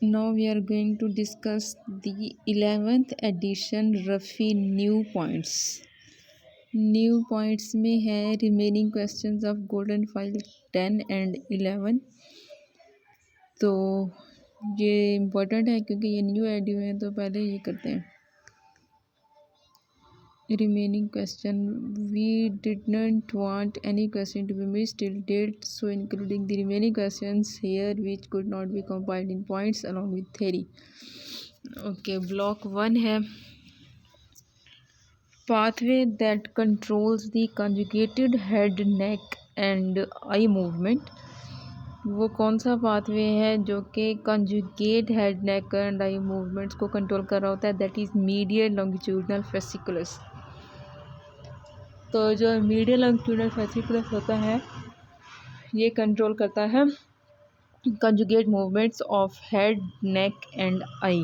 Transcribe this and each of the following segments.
Now we are going to discuss the 11th edition Rafi new points. New points में है remaining questions of golden file 10 and 11. तो ये important है क्योंकि ये न्यू ऐड हुए हैं, तो पहले ये करते हैं. Remaining question, we did not want any question to be missed till date, so including the remaining questions here which could not be compiled in points along with theory. Okay, block 1 है pathway that controls the conjugated head, neck and eye movement. वो कौन सा pathway है जो कि conjugate head neck and eye movements को control कर रहा होता है? That is medial longitudinal fasciculus. तो जो मीडियल लॉन्गिट्यूडनल फेसिकुलस होता है ये कंट्रोल करता है conjugate movements of head, neck and eye.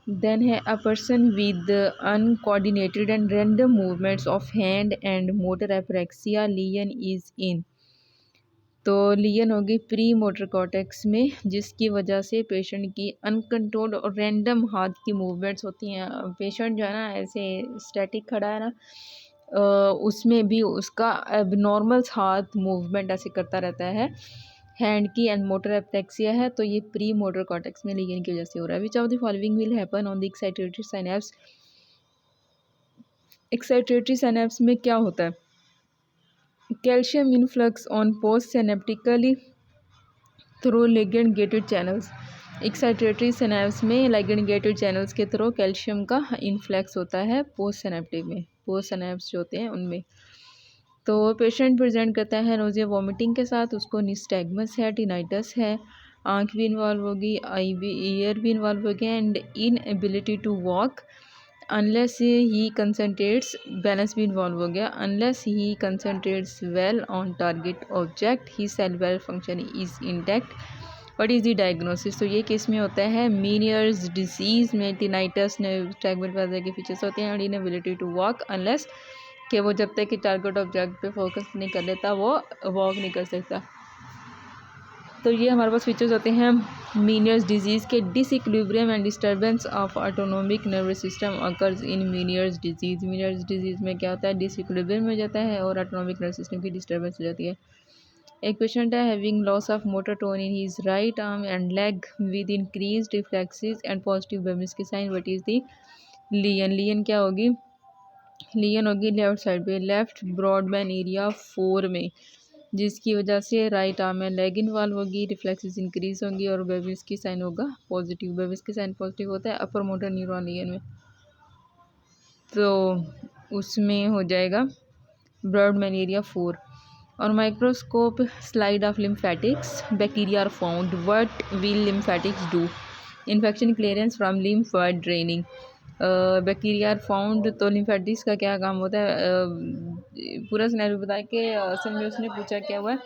Then है a person with uncoordinated and random movements of hand and motor apraxia lesion is in. तो lesion होगी प्री मोटर कॉर्टेक्स में, जिसकी वजह से पेशेंट की अनकंट्रोल्ड और रैंडम हाथ की मूवमेंट्स होती हैं. पेशेंट जो है ना ऐसे स्टैटिक खड़ा है ना, उसमें भी उसका एबनॉर्मल हाथ मूवमेंट ऐसे करता रहता है. हैंड की एंड मोटर एपरेक्सिया है, तो ये प्री मोटर कॉर्टेक्स में लिगेन की वजह से हो रहा है. Which of the following will happen on the excitatory synapse. Excitatory synapse में क्या होता है? Calcium influx on post synaptically through ligand gated channels. Excitatory synapse में लिगेंड गेटेड चैनल्स के थ्रू कैल्शियम का इन्फ्लक्स होता है पोस्ट सिनेप्टिक में, पोस्ट सिनेप्स जो होते हैं उनमें. तो पेशेंट प्रेजेंट करता है नोजिया वॉमिटिंग के साथ, उसको निस्टैग्मस है, टिनाइटस है, आंख भी इन्वॉल्व होगी, आई भी, ईयर भी इन्वॉल्व होगी and inability to walk unless he concentrates. Balance भी इन्वॉल्व हो गया. Unless he concentrates well on target object he cerebellar function is intact. What is the diagnosis. तो ये केस में होता है मीनियर्स डिजीज़ में टिनाइटस, निस्टैग्मस वगैरह के फीचर्स होते हैं और इनएबिलिटी टू वॉक अनलेस कि वो जब तक कि टारगेट ऑब्जेक्ट पे फोकस नहीं कर लेता वो वॉक नहीं कर सकता. तो ये हमारे पास फीचर्स होते हैं मीनियर्स डिजीज़ के. Disequilibrium and disturbance of autonomic nervous system occurs in Meniere's disease. Meniere's disease में क्या होता है? डिसइक्विलिब्रियम हो जाता है और ऑटोनोमिक नर्वस सिस्टम की डिस्टर्बेंस हो जाती है. एक पेशेंट है having loss of motor tone in his right arm and leg with increased reflexes and positive Babinski sign. What is the lesion. Lesion क्या होगी? लियन होगी लेफ्ट साइड पे, लेफ्ट ब्रॉडमैन एरिया 4 में, जिसकी वजह से राइट आर्म में leg involve होगी, रिफ्लेक्सेस इंक्रीज होंगी और बेबिस्की साइन होगा पॉजिटिव. बेबिस्की साइन पॉजिटिव होता है अपर मोटर न्यूरॉन लियन में, तो उसमें हो जाएगा ब्रॉडमैन एरिया 4. और microscope slide of lymphatics. Bacteria are found. What will lymphatics do? Infection clearance from lymph draining. Bacteria are found, तो लिम्फेटिक्स का क्या काम होता है? पूरा सिनेरियो बताया कि असल में उसने पूछा क्या हुआ है,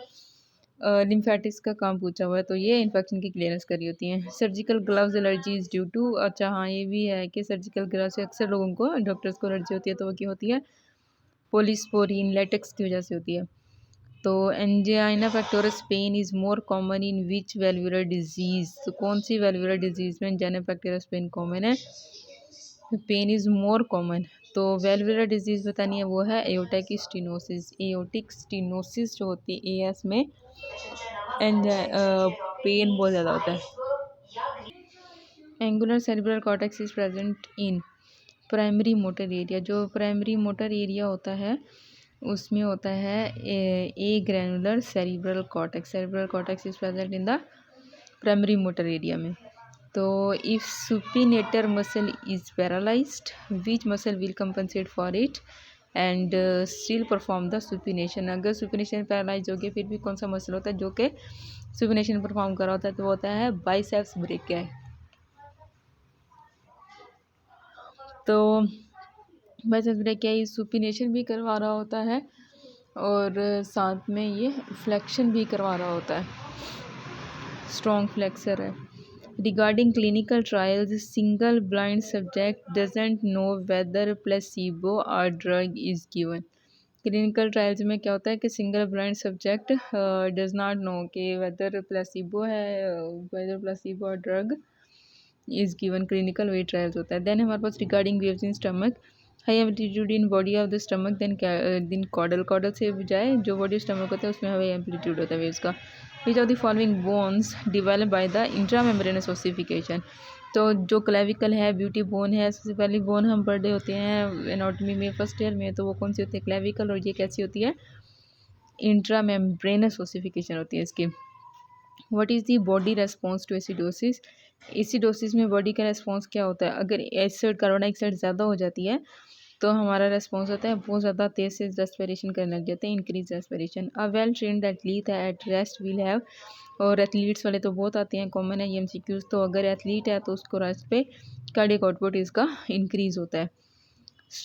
लिम्फेटिक्स का काम पूछा हुआ है, तो ये इन्फेक्शन की क्लियरेंस करी होती हैं. Surgical gloves allergies due to. अच्छा हाँ, ये भी है कि सर्जिकल ग्लव्स से अक्सर लोगों को, डॉक्टर्स को एलर्जी होती है, तो वो क्या होती है? पोलिस्पोरीन लेटेक्स की वजह से होती है. तो angina pectoris pain is more common in which valvular disease. तो कौन सी वेल्वुलर डिजीज़ में एंजाइना पेक्टोरस पेन कॉमन है? Pain is more common. तो वेल्वुलर डिजीज़ बतानी है, वो है एओर्टिक स्टेनोसिस. एओर्टिक स्टेनोसिस जो होती है एएस में पेन बहुत ज़्यादा होता है. Angular cerebral cortex is present in primary motor area. जो प्राइमरी मोटर एरिया होता है उसमें होता है a granular cerebral cortex. Cerebral cortex is present in the primary motor area में. तो if supinator muscle is paralysed, which muscle will compensate for it and still perform the supination. अगर supination paralyse हो गया फिर भी कौन सा muscle होता है जो कि सुपिनेशन परफॉर्म कर रहा होता है? तो वो होता है बाइसेप्स ब्रेकिया. तो बाइसेप्स ब्रेकिया इस सुपिनेशन भी करवा रहा होता है और साथ में ये फ्लेक्शन भी करवा रहा होता है, स्ट्रॉन्ग फ्लेक्सर है. Regarding clinical trials, single blind subject doesn't know whether placebo और drug is given. Clinical trials में क्या होता है कि single blind subject does not know कि वेदर प्लेसिबो है, वेदर प्लेसिबो और drug is given, clinical wet trials होता है। देन हमारे पास regarding waves in stomach, high amplitude in body of the stomach, then caudal से बजाय जो बॉडी स्टमक होता है उसमें हाई एम्पलीट्यूड होता है वेव्स का। Which of the following bones develop by the intramembranous ossification, तो जो क्लेविकल है, ब्यूटी बोन है, सबसे पहली बोन हम पढ़े होते हैं एनाटॉमी में फर्स्ट ईयर में, तो वो कौन सी होती है, क्लेविकल, और ये कैसी होती है, इंट्रामेम्ब्रेनस ओसिफिकेशन होती है इसकी। What is the body response to acidosis, acidosis में बॉडी का रेस्पॉन्स क्या होता है, अगर एसिड कार्बन डाइऑक्साइड ज़्यादा हो जाती है तो हमारा रेस्पॉन्स होता है बहुत ज़्यादा तेज़ से रेस्पिरेशन करने लग जाते हैं, increase respiration. A well trained athlete at rest will have, और एथलीट्स वाले तो बहुत आते हैं, कॉमन है ये एमसीक्यूज, तो अगर एथलीट है तो उसको रेस्ट पे कार्डियक आउटपुट इसका इंक्रीज होता है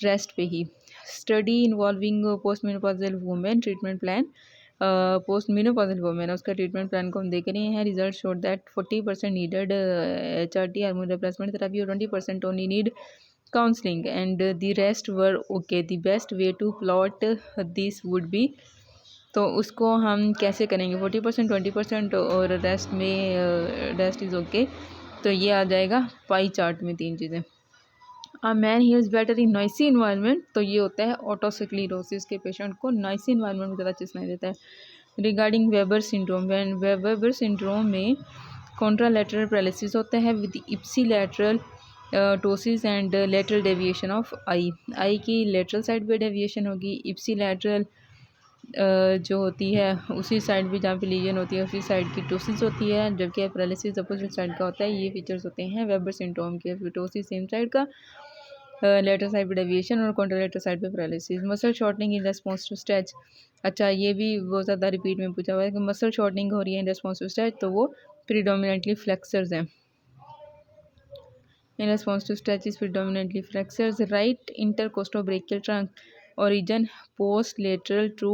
रेस्ट पे ही। Study involving post menopausal women, treatment plan, post menopausal women उसका ट्रीटमेंट प्लान को हम देख रहे हैं। Result showed that 40% needed HRT hormone replacement therapy और 20% only need counselling and the rest were okay. The best way to plot this would be, तो उसको हम कैसे करेंगे, 40% 20% और रेस्ट में रेस्ट इज़ ओके, तो ये आ जाएगा पाई चार्ट में तीन चीज़ें। A man heels better in noisy environment, तो ये होता है ऑटोस्क्लेरोसिस के पेशेंट को नॉइसी इन्वायरमेंट में ज़्यादा अच्छे सुनाई देता है। Regarding Weber syndrome, Weber syndrome में कॉन्ट्रालैटरल पैरालिसिस होता है with ipsilateral ptosis and lateral deviation of eye की लेटरल साइड पे डेविएशन होगी, इप्सिलैटरल जो होती है उसी साइड पे जहाँ पे लीजन होती है उसी साइड की टोसिस होती है, जबकि पैरालिसिस अपोजिट साइड का होता है। ये फीचर्स होते हैं वेबर सिंड्रोम के, टोसिस सेम साइड का, लेटर साइड पे डेविएशन और कॉन्ट्रालेटर साइड पे paralysis. Muscle shortening in response to stretch, अच्छा ये भी बहुत ज़्यादा रिपीट में पूछा हुआ है कि मसल शॉर्टनिंग हो रही है इन रेस्पॉन्स टू स्ट्रेच, तो वो प्रीडोमिनेंटली फ्लेक्सर्स हैं। In response to stretch is predominantly flexors. Right intercostobrachial trunk origin post lateral to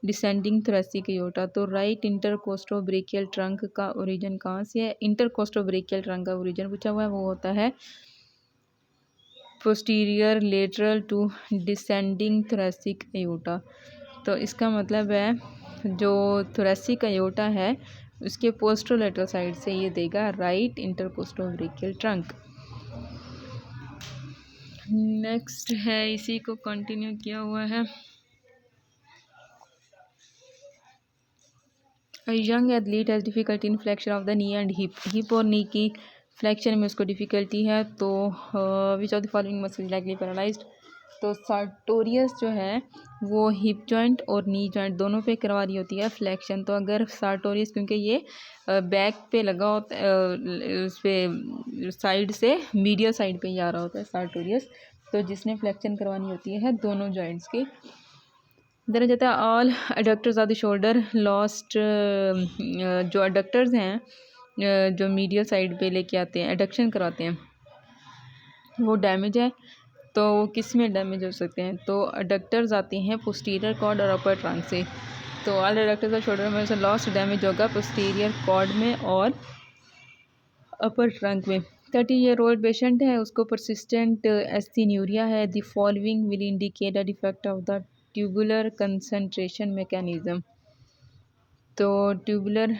descending thoracic aorta, तो राइट इंटरकोस्टोब्रेकियल ट्रंक का ओरिजिन कहाँ से है, इंटरकोस्टोब्रेकियल ट्रंक का ओरिजिन पूछा हुआ है, वो होता है posterior lateral to descending thoracic aorta। तो इसका मतलब है जो thoracic aorta है उसके पोस्टरोलेटरल साइड से ये देगा राइट इंटरकोस्टोब्रेकियल ट्रंक। नेक्स्ट है, इसी को कंटिन्यू किया हुआ है। Young athlete has difficulty in flexion of the knee and hip और नी की फ्लेक्शन में उसको डिफ़िकल्टी है, तो विच of the following muscle likely paralysed, तो सार्टोरियस जो है वो हिप जॉइंट और नी जॉइंट दोनों पे करवा रही होती है फ्लेक्शन, तो अगर सार्टोरियस क्योंकि ये बैक पे लगा होता है उस पर साइड से मीडियल साइड पे ही आ रहा होता है सार्टोरियस, तो जिसने फ्लेक्शन करवानी होती है दोनों जॉइंट्स की। देना जाता है all adductors of the shoulder lost, जो एडक्टर्स हैं जो मीडियल साइड पे लेके आते हैं एडक्शन कराते हैं वो डैमेज है, तो किस में डैमेज हो सकते हैं, तो एडक्टर्स आते हैं पोस्टीरियर कॉर्ड और अपर ट्रंक से, तो ऑल एडक्टर्स ऑफ शोल्डर में से लॉस्ट डैमेज होगा पोस्टीरियर कॉर्ड में और अपर ट्रंक में। 30-year-old पेशेंट है, उसको परसिस्टेंट एस्थेन्यूरिया है। The following will indicate the defect of the tubular concentration mechanism, तो ट्यूबुलर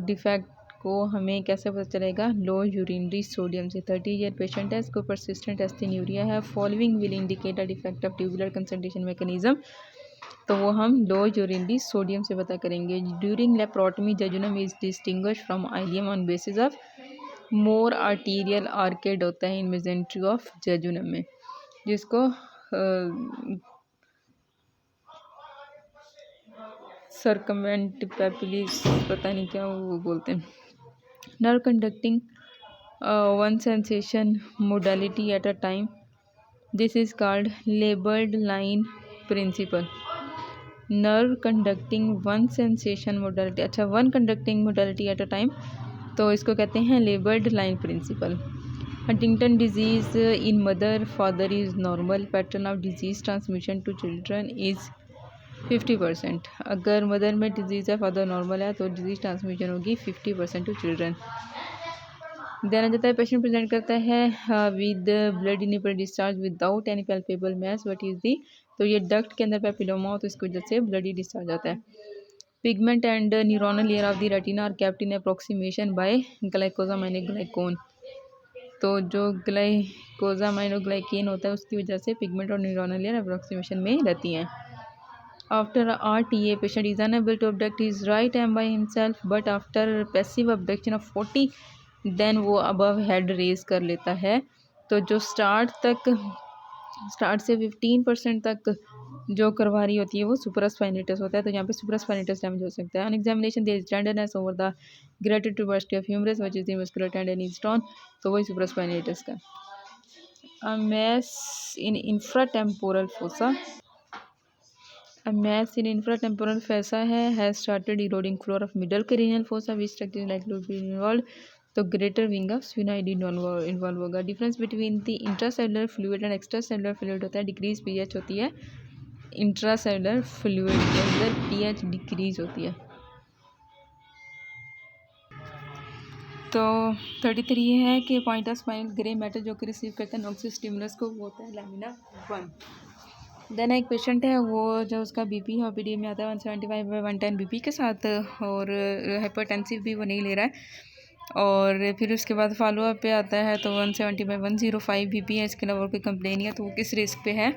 डिफेक्ट को हमें कैसे पता चलेगा, लो यूरिनरी सोडियम से। 30-year पेशेंट है, इसको परसिस्टेंट एस्थेन्यूरिया है। Following will indicate the defect of tubular concentration mechanism, तो वो हम लो यूरिनरी सोडियम से पता करेंगे। During laparotomy jejunum is distinguish from ileum on basis of more arterial arcade होता है इन मेजेंट्री ऑफ जेजुनम में, जिसको सर्कमेंट पेपिलिस पता नहीं क्या वो बोलते हैं। Nerve conducting one sensation modality at a time, this is called labelled line principle. Nerve conducting one sensation modality, अच्छा one conducting modality at a time, तो इसको कहते हैं labelled line principle. Huntington disease in mother father is normal, pattern of disease transmission to children is 50%। अगर mother में disease है father normal है तो डिजीज़ ट्रांसमिशन होगी 50% टू चिल्ड्रन। देना जाता है पेशेंट प्रेजेंट करता है with blood nipple discharge without any palpable mass, what is the, तो ये डक्ट के अंदर पैपिलोमा हो तो इसकी वजह से ब्लडी डिस्चार्ज आता है। Pigment and neuronal layer of the retina are kept in approximation by glycosaminoglycan, तो जो ग्लाइकोजामाइन और ग्लाइकेन होता है उसकी वजह से पिगमेंट और न्यूरोनल लेयर अप्रोक्सीमेशन में रहती हैं। After RTA patient is unable to abduct his right arm by himself, but after passive abduction of 40 then वो above head raise कर लेता है। तो जो स्टार्ट से 15% तक जो करवा रही होती है वो सुपरास्पाइनेटस होता है। तो यहाँ पे सुपरास्पाइनेटस डैमेज हो सकता है। On examination there is tenderness over the greater tuberosity of humerus which is the muscular tendon is stone, तो वही सुपरास्पाइनेटस का। A mass in infratemporal fossa, A mass in infratemporal fossa has started eroding floor of middle cranial fossa, which structure is likely to be involved. तो greater wing of sphenoid involve होगा। Difference between the intracellular fluid and extracellular fluid होता है decrease pH होती है। Intracellular fluid के अंदर pH decrease होती है। तो 33 ये है कि point of spinal grey matter जो कि रिसीव करता है नॉक्सिस स्टिमुलस को, वो होता है लैमिना 1। देन एक पेशेंट है वो जो उसका बीपी ओपीडी में आता है 175/110 बीपी के साथ, और हाइपरटेंसिव भी वो नहीं ले रहा है। और फिर उसके बाद फॉलोअप पे आता है तो 170/105 बीपी है। इसके अलावा और कोई कंप्लेन नहीं है। तो वो किस रिस्क पे है?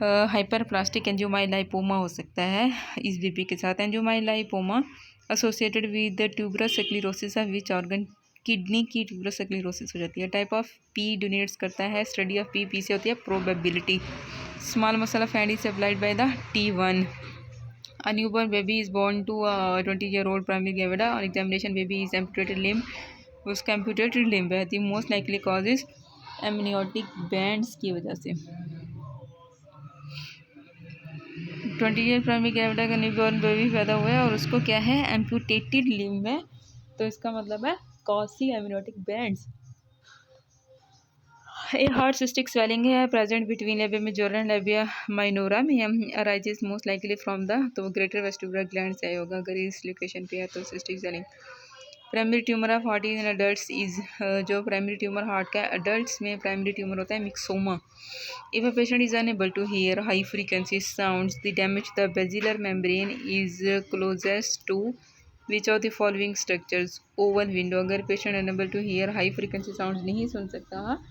हाइपर प्लास्टिक एंजियोमाइलाइपोमा हो सकता है इस बीपी के साथ। Angiomyolipoma associated with tuberous sclerosis of which organ, kidney की ट्यूबरस स्क्लेरोसिस हो जाती है। टाइप ऑफ पी डोनेट्स करता है स्टडी ऑफ पी से होती है probability. Small muscle of hand is supplied by the T1। A newborn baby is born to a 20-year-old primary gravida. On examination, baby is amputated limb. उसका amputated limb है। The most likely cause is amniotic bands की वजह से। 20-year primary gravida का newborn baby पैदा हुआ है और उसको क्या है? एम्पूटेटेड लिम्ब है। तो इसका मतलब है कॉसी amniotic bands. A hard cystic swelling है present between labia majora and labia minora में, arises most likely from the, तो ग्रेटर वेस्टिबुलर ग्लैंड से होगा अगर इस लोकेशन पे है तो cystic swelling. Primary tumour of heart in adults is, जो प्राइमरी ट्यूमर हार्ट का अडल्ट्स में प्राइमरी ट्यूमर होता है myxoma. If a patient is unable to hear high frequency sounds, the damage the basilar membrane is closest to which of the following structures? Oval window. अगर patient unable to hear high frequency sounds नहीं सुन सकता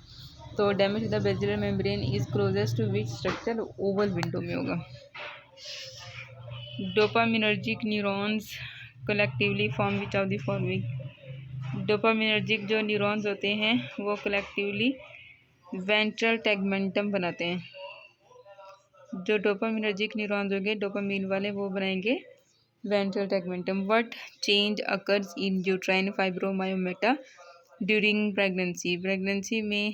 तो damage the basilar membrane is closest to which structure? Oval window में होगा। Dopaminergic neurons collectively form which of the following? Dopaminergic जो neurons होते हैं वो कलेक्टिवली वेंट्रल टेगमेंटम बनाते हैं। जो डोपामिनर्जिक न्यूरॉन्स होंगे डोपामीन वाले वो बनाएंगे ventral tegmentum. What change occurs in uterine fibromyomata during pregnancy? Pregnancy में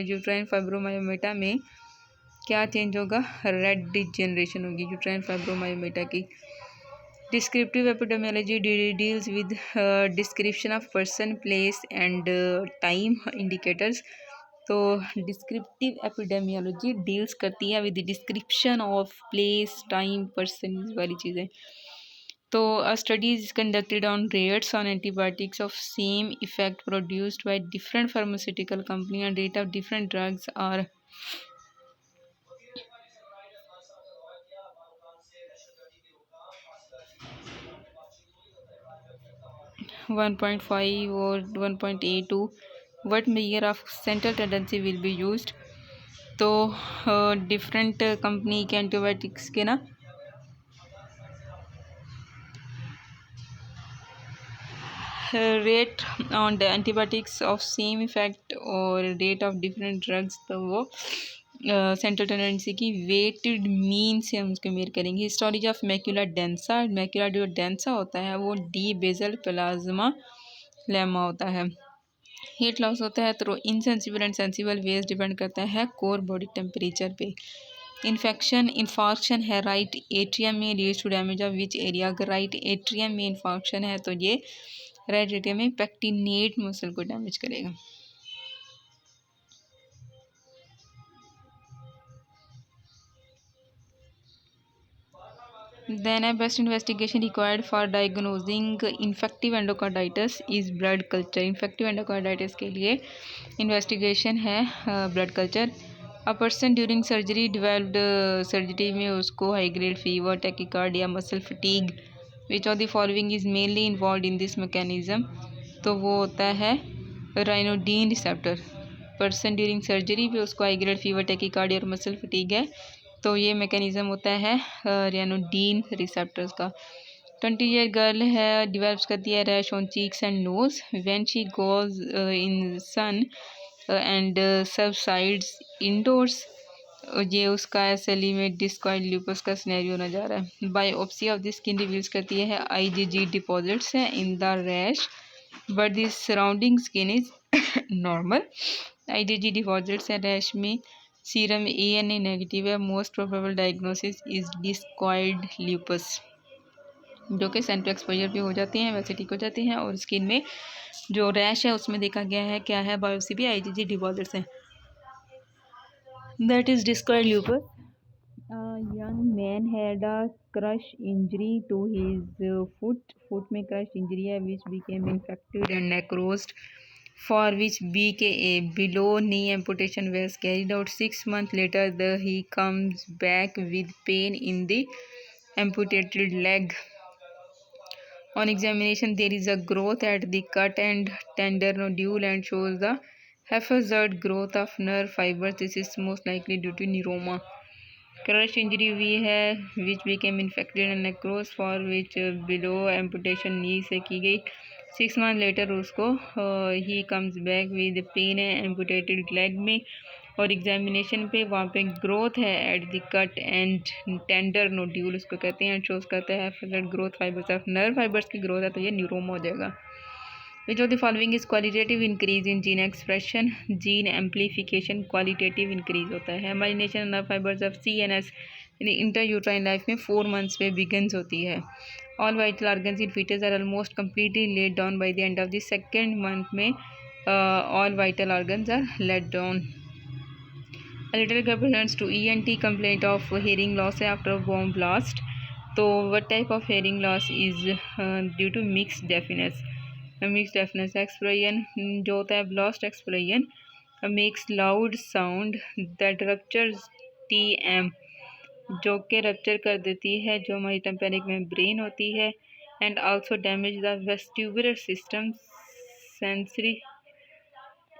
यूट्राइन फाइब्रोमायोमेटा में क्या चेंज होगा? रेड डिजेनरेशन होगी यूट्राइन फाइब्रोमायोमेटा की। Descriptive epidemiology deals with description of person place and time indicators. तो डिस्क्रिप्टिव एपिडेमियोलॉजी डील्स करती है with description of place time person वाली चीज़ें। तो a study is conducted on rates on antibiotics of same effect produced by different pharmaceutical company and rate of different drugs are 1.5 और 1.82। what measure of central tendency will be used? तो different company के antibiotics के ना rate on the antibiotics of same effect और rate of different drugs, तो वो central tendency की weighted mean से हम उसको मेयर करेंगे। Histology of macula densa, macula जो डेंसा होता है वो डी बेसल प्लाज्मा लेमा होता है। हीट लॉस होता है तो insensible and sensible ways depend करता है कोर बॉडी टेम्परेचर पे। इन्फॉक्शन है राइट एट्रियम में leads to damage of which area? अगर राइट एट्रियम में इन्फॉक्शन है तो ये राइट एट्रियम में पेक्टिनेट मसल को डैमेज करेगा। Then a best investigation required for diagnosing infective endocarditis is blood culture। infective endocarditis के लिए investigation है blood culture। A person during surgery developed surgery में उसको high grade fever, tachycardia, muscle fatigue, which of the following is mainly involved in this mechanism? तो वो होता है राइनोडीन receptor. Person during surgery पे उसको हाई ग्रेड फीवर, टैकीकार्डिया और muscle fatigue है, तो ये मैकेनिज्म होता है राइनोडीन रिसेप्टर्स का। 20 ईयर गर्ल है, डिवेल्प्स करती है rash on cheeks and nose when she goes in sun and subsides indoors. ये उसका एसएलई में डिस्कॉइड ल्यूपस का सिनेरियो नजर आ रहा है। Biopsy of the skin reveals करती है आईजीजी डिपॉजिट्स हैं in the rash but the surrounding skin is normal. IgG deposits हैं रैश में, सीरम एएनए नेगेटिव है। Most probable diagnosis is discoid lupus, जो कि सेंट्रल एक्सपोजर भी हो जाती हैं, वैसे ठीक हो जाती हैं। और स्किन में जो रैश है उसमें देखा गया है क्या है, बायोप्सी भी आईजीजी डिपॉजिट्स हैं, that is discoid lupus. A young man had a crush injury to his foot. Foot में crush injury है which became infected and necrosed, for which BKA below knee amputation was carried out. 6 months later, he comes back with pain in the amputated leg. On examination, there is a growth at the cut and tender nodule and shows the haphazard growth of nerve fibers. This is most likely due to neuroma. Crush injury हुई है which became infected and necrose, for which below amputation knee से की गई। 6 month later उसको ही comes back with pain है amputated leg में, और एग्जामिनेशन पे वहाँ पे ग्रोथ है at the cut and tender nodule उसको कहते हैं, शोज करता है flood growth fibres of nerve fibres की ग्रोथ है, तो ये न्यूरोमा हो जाएगा। Which of the following is qualitative increase in gene expression? Gene amplification qualitative increase होता है। Myelination nerve fibers of CNS in intrauterine life में 4 months में begins होती है। All vital organs in fetus are almost completely laid down by the end of the 2nd month में all vital organs are laid down. A little girl presents to ENT complaint of hearing loss after a bomb blast. तो what type of hearing loss is due to mixed deafness? Mix deafness. Explosion जो होता है blast explosion makes loud sound that ruptures TM, जो कि rupture कर देती है जो हमारी टेम्पेनिक मेम्ब्रेन होती है, and also damage the vestibular system sensory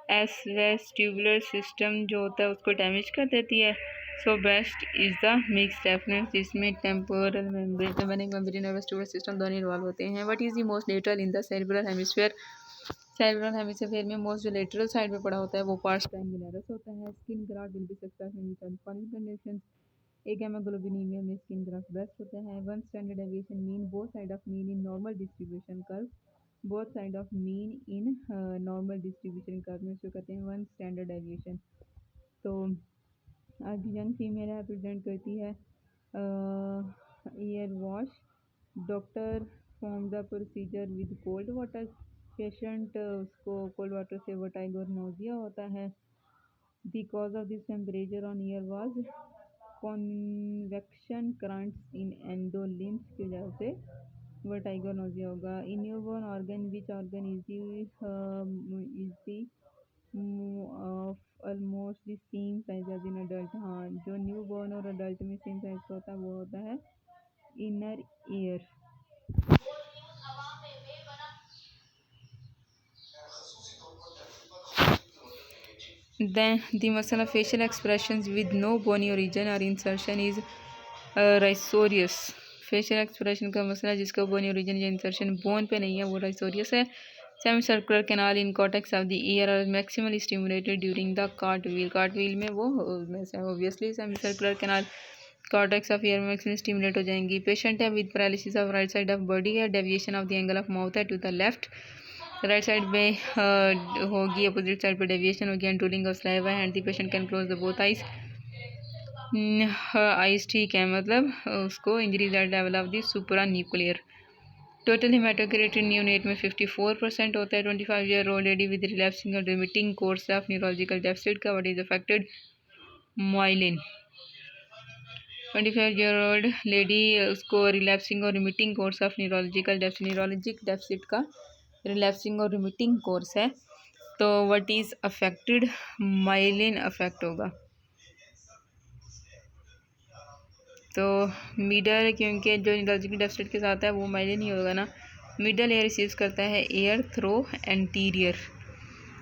vestibular system जो होता है उसको डैमेज कर देती है। So best is the mix deafness, जिसमें टेम्पोरल मेम्ब्रेन, टेम्पेनिक मेम्ब्रेन और वेस्टिबुलर सिस्टम दोनों इन्वॉल्व होते हैं। What is the most lateral in the cerebral hemisphere? Cerebral hemisphere में मोस्ट जो लेटरल साइड में पड़ा होता है वो पार्ट्स ट्रायंगुलरस होता है। Skin graft will be successful in following conditions. एक हेमोग्लोबिनीमिया में स्किन ग्राफ्ट बेस्ट होता है। 1 standard deviation mean both side of mean in normal distribution curve, both side of mean in normal distribution curve में इसको कहते हैं 1 standard deviation. तो young female है प्रेजेंट करती है year wash, doctor form the procedure with cold water, patient उसको cold water से वर्टाइगो और नोजिया होता है। The cause of this temperature on year was convection currents in endolymphs की वजह से वर्टाइगो नोजिया होगा। In newborn organ which organ is the almost the same size as in adult? हाँ, जो न्यू बॉर्न और adult में same size का होता है वो होता है inner ear. Then the muscle of facial expressions with no bony origin or insertion is rhizorius. Facial expression का मसला जिसका बोनी ओरिजिन या इंसर्शन बोन पे नहीं है वो राइसोरियस है। Semicircular canal in cortex of the ear are maximally stimulated during the cartwheel. Cartwheel में वो obviously semicircular canal cortex of ear में मैक्सिमली स्टिमुलेट हो जाएंगी। पेशेंट है with paralysis of right side of body है, deviation of the angle of mouth है to the left, right side में होगी, अपोजिट साइड पर डेविएशन होगी, एंड रूलिंग ऑफ स्लाइवा है, and the patient can close the both eyes. Eyes ठीक है, मतलब उसको injury at level of the supra nuclear. Total haematocrit in neonate में 54% होता है। 25 year old lady with relapsing और remitting course of neurological deficit का what is affected? Myelin. 25 year old lady उसको रिलैप्सिंग और remitting course of neurological deficit का relapsing और remitting course है, तो what is affected? Myelin affect होगा। तो मिडल, क्योंकि जो न्यूरोलॉजिकल डेफिसिट के साथ है वो माइलिन ही होगा ना। मिडल एयर रिसीव्स करता है air through anterior.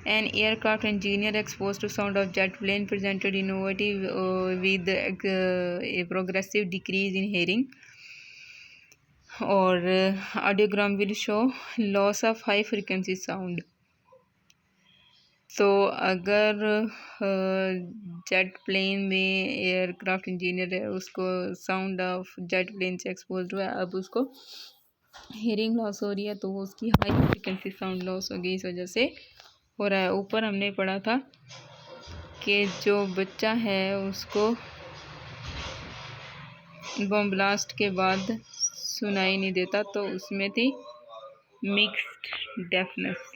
An aircraft engineer exposed to sound of jet plane presented innovative with a progressive decrease in hearing. और audiogram will show loss of high frequency sound. तो अगर jet plane में aircraft engineer है, उसको sound of jet plane से expose हुआ है, अब उसको हियरिंग लॉस हो रही है, तो वो उसकी हाई फ्रिक्वेंसी साउंड लॉस होगी, इस वजह से हो रहा है। ऊपर हमने पढ़ा था कि जो बच्चा है उसको बम ब्लास्ट के बाद सुनाई नहीं देता, तो उसमें थी मिक्स्ड डेफनेस।